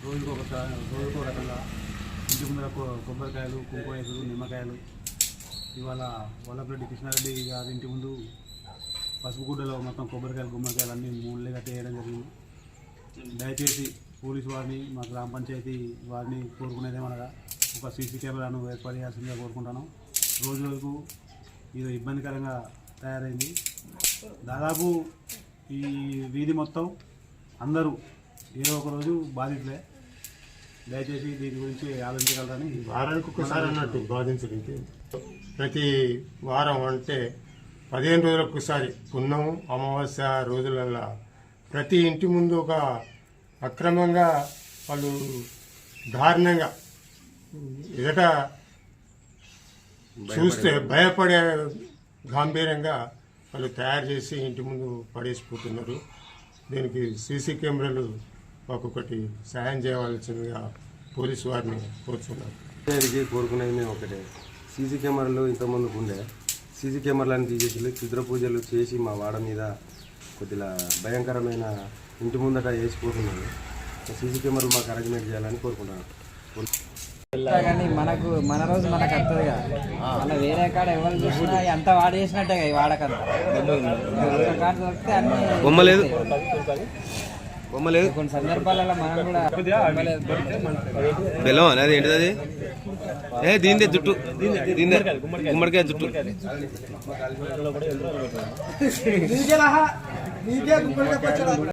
రోజుకో రకంగా ఇంటి ముందర కొబ్బరికాయలు, కుంకుమేసులు, నిమ్మకాయలు. ఇవాళ వల్లభరెడ్డి కృష్ణారెడ్డి గారి ఇంటి ముందు పసుపు గుడ్డలో మొత్తం కొబ్బరికాయలు, గుమ్మడికాయలు అన్నీ మూలే కట్టేయడం జరిగింది. దయచేసి పోలీసు వారిని, మా గ్రామ పంచాయతీ వారిని కోరుకునేదేమనగా ఒక సీసీ కెమెరాను ఏర్పాటు చేయాల్సిందిగా కోరుకుంటాను. రోజులకు ఇది ఇబ్బందికరంగా తయారైంది. దాదాపు ఈ వీధి మొత్తం అందరూ ఏదో ఒక రోజు బాధితులే. దయచేసి దీని గురించి ఆలోచించగలరని. వారానికి ఒకసారి అన్నట్టు బాధించడానికి ప్రతి వారం అంటే 15 రోజులకు ఒకసారి పున్నము, అమావాస్య రోజులల్లో ప్రతి ఇంటి ముందు ఒక అక్రమంగా వాళ్ళు దారుణంగా ఎదట చూస్తే భయపడే గాంభీర్యంగా వాళ్ళు తయారు చేసి ఇంటి ముందు పడేసిపోతున్నారు. దీనికి సీసీ కెమెరాలు ఒక్కొక్కటి సాయం చేయవలసిందిగా పోలీసు వారిని కోరుతున్నారు. కోరుకునేది మేము ఒకటే, సీసీ కెమెరాలు ఇంతకుముందుకు ఉండే సీసీ కెమెరాలను తీసేసి క్షుద్ర పూజలు చేసి మా వాడ మీద కొద్దిగా భయంకరమైన ఇంటి ముందట వేసిపోతున్నాను. సీసీ కెమెరాలు మాకు అరేంజ్మెంట్ చేయాలని కోరుకుంటున్నాను. కానీ మన రోజు మనకు వస్తుంది కదా, అలా వేరే కాడ ఎవరు చూసినా ఎంత వాడు చేసినట్టే ఈ వాడకంతా కాడ దొరికితే అన్ని బొమ్మలేదు. కొన్ని సందర్భాలలో మనం కూడా బెల్లం అనేది ఏంటిది, అది దీందే జుట్టు, దీందే గుమ్మడికాయ జుట్టు.